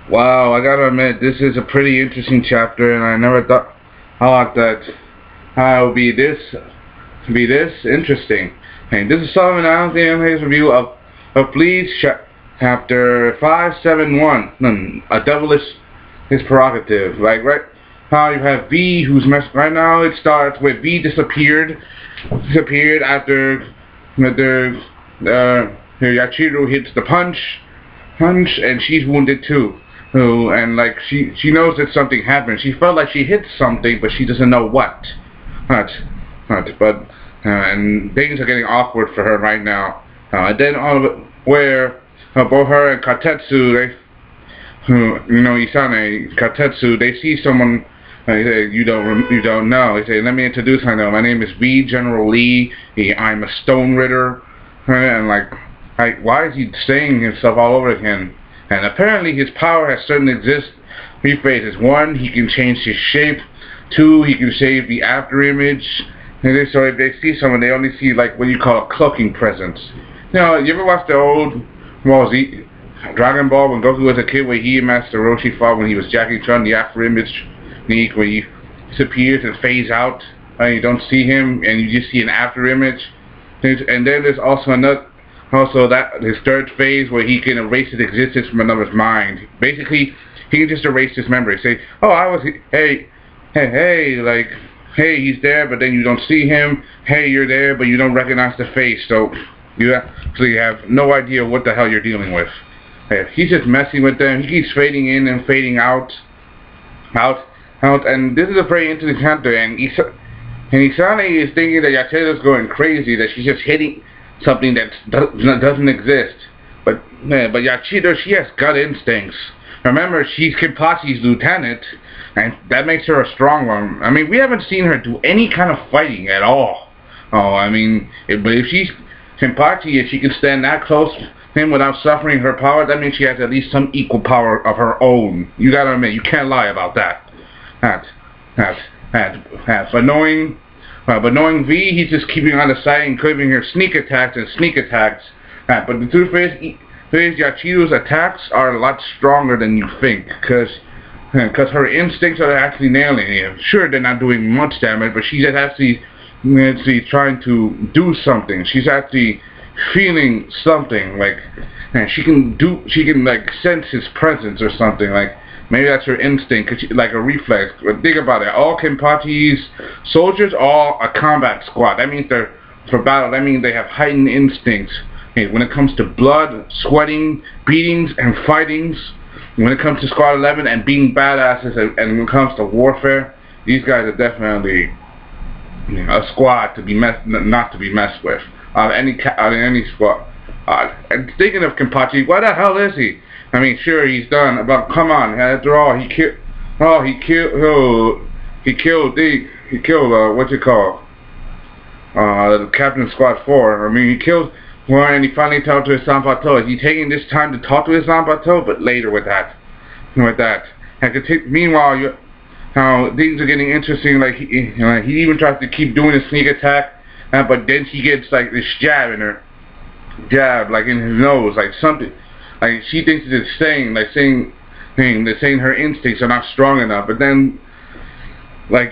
Wow, I gotta admit, this is a pretty interesting chapter, and I never thought that how it would be this interesting. And this is Solomon Alexander's review of Bleach chapter 571. A devil is his prerogative. Like right how you have V, who's right now. It starts with V disappeared after Yachiru hits the punch, and she's wounded too. Oh, and like she knows that something happened. She felt like she hit something, but she doesn't know what. But and things are getting awkward for her right now. And then all of it, where both her and Katetsu, Isane Katetsu, they see someone. They say, you don't know. They say, let me introduce myself. My name is V. General Lee. I'm a Stone Ritter. And why is he saying himself all over again? And apparently his power has certainly exist. Three phases. One, he can change his shape. Two, he can save the after image. And so if they see someone, they only see like what you call a cloaking presence. You ever watch the old Dragon Ball when Goku was a kid, where he and Master Roshi fought when he was Jackie Chun, the after image sneak, where he disappears and fades out, and you don't see him, and you just see an after image. And then there's also his third phase, where he can erase his existence from another's mind. Basically, he can just erase his memory. Say, oh, hey, hey, he's there, but then you don't see him. Hey, you're there, but you don't recognize the face. So you actually have no idea what the hell you're dealing with. Hey, he's just messing with them. He keeps fading in and fading out. And this is a very interesting chapter. And Isane is thinking that Yachiro's going crazy, that she's just hitting something that doesn't exist. But Yachiro, she has gut instincts. Remember, she's Kenpachi's lieutenant, and that makes her a strong one. I mean, we haven't seen her do any kind of fighting at all. But if she's Kenpachi, if she can stand that close to him without suffering her power, that means she has at least some equal power of her own. You gotta admit, you can't lie about that. But knowing V, he's just keeping on the side and craving her sneak attacks. But the truth is, Yachiro's attacks are a lot stronger than you think, because her instincts are actually nailing him. Sure, they're not doing much damage, but she's actually trying to do something. She's actually feeling something, and she can sense his presence or something, maybe that's her instinct, like a reflex. But think about it. All Kenpachi's soldiers are a combat squad. That means they're for battle. That means they have heightened instincts. Hey, when it comes to blood, sweating, beatings, and fightings, when it comes to Squad 11 and being badasses, and when it comes to warfare, these guys are definitely a squad to be not to be messed with. Any squad. And thinking of Kenpachi, why the hell is he? I mean, sure, he's done, but come on, after all, he killed the Captain of Squad 4. I mean, he killed one, and he finally talked to his Zanpakuto. Is he taking this time to talk to his Zanpakuto? But later with that. And meanwhile, how things are getting interesting, he even tries to keep doing a sneak attack, but then she gets, this jab in his nose, something. She thinks it's saying her instincts are not strong enough, but then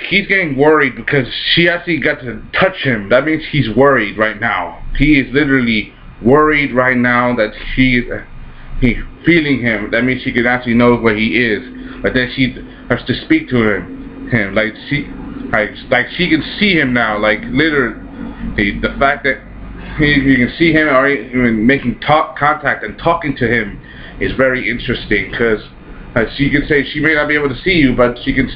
he's getting worried because she actually got to touch him. That means he's worried right now. He is literally worried right now that he's feeling him. That means she can actually know where he is. But then she has to speak to him. She can see him now. Literally, the fact that you can see him or even making contact and talking to him is very interesting, because she can say she may not be able to see you, but she can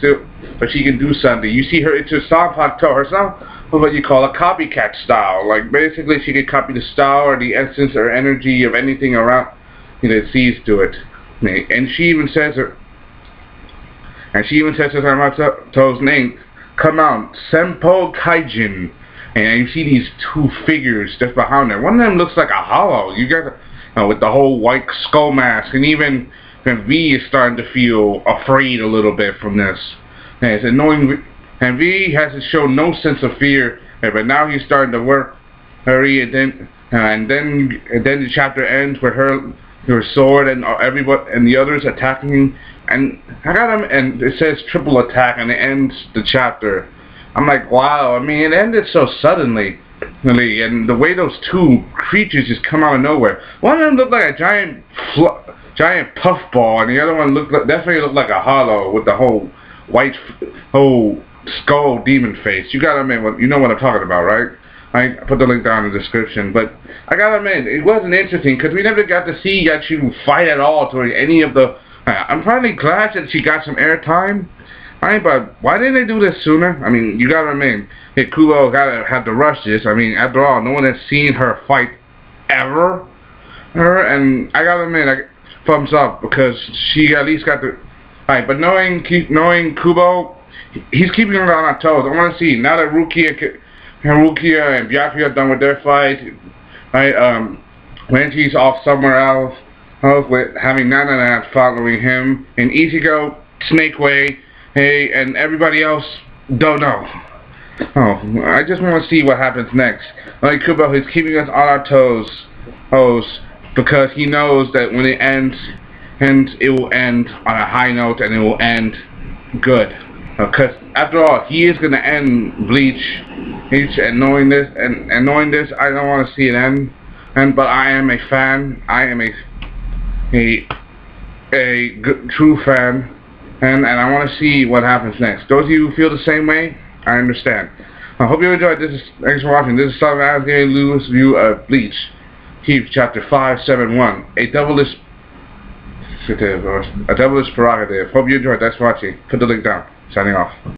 do something. You see her into Zanpakuto, what you call a copycat style. Basically, she can copy the style or the essence or energy of anything around that sees to it. And she even says her Zanpakuto's name, come out, Senpo Kaijin. And you see these two figures just behind her. One of them looks like a hollow. You got with the whole white skull mask, and even V is starting to feel afraid a little bit from this. And it's annoying. And V hasn't shown no sense of fear, but now he's starting to worry. And then the chapter ends with her your sword and everybody and the others attacking him, and I got him, and it says triple attack, and it ends the chapter. I'm like, wow. I mean, it ended so suddenly, and the way those two creatures just come out of nowhere. One of them looked like a giant puffball, and the other one definitely looked like a hollow with the whole whole skull demon face. You gotta admit, you know what I'm talking about, right? I put the link down in the description, but I gotta admit, it wasn't interesting because we never got to see Yachiru fight at all during any of the. I'm finally glad that she got some airtime. But why didn't they do this sooner? I mean, you gotta admit, Kubo had to rush this. I mean, after all, no one has seen her fight ever. And I gotta admit, thumbs up, because she at least got the. But knowing Kubo, he's keeping her on her toes. I want to see now that Rukia and Byakuya are done with their fight. Renji's off somewhere else with having Nana following him, and Ichigo, Snake Way, and everybody else don't know. I just want to see what happens next. Kubo is keeping us on our toes, because he knows that when it ends, it will end on a high note, and it will end good. Because after all, he is going to end Bleach, and knowing this, I don't want to see it end. But I am a fan. I am a good, true fan, and I want to see what happens next. Those of you who feel the same way, I understand. I hope you enjoyed this. Thanks for watching. This is Southern Alligator Lewis' review of Bleach, Heap Chapter 571, a doubleless prerogative. Hope you enjoyed. Thanks for watching. Put the link down. Signing off.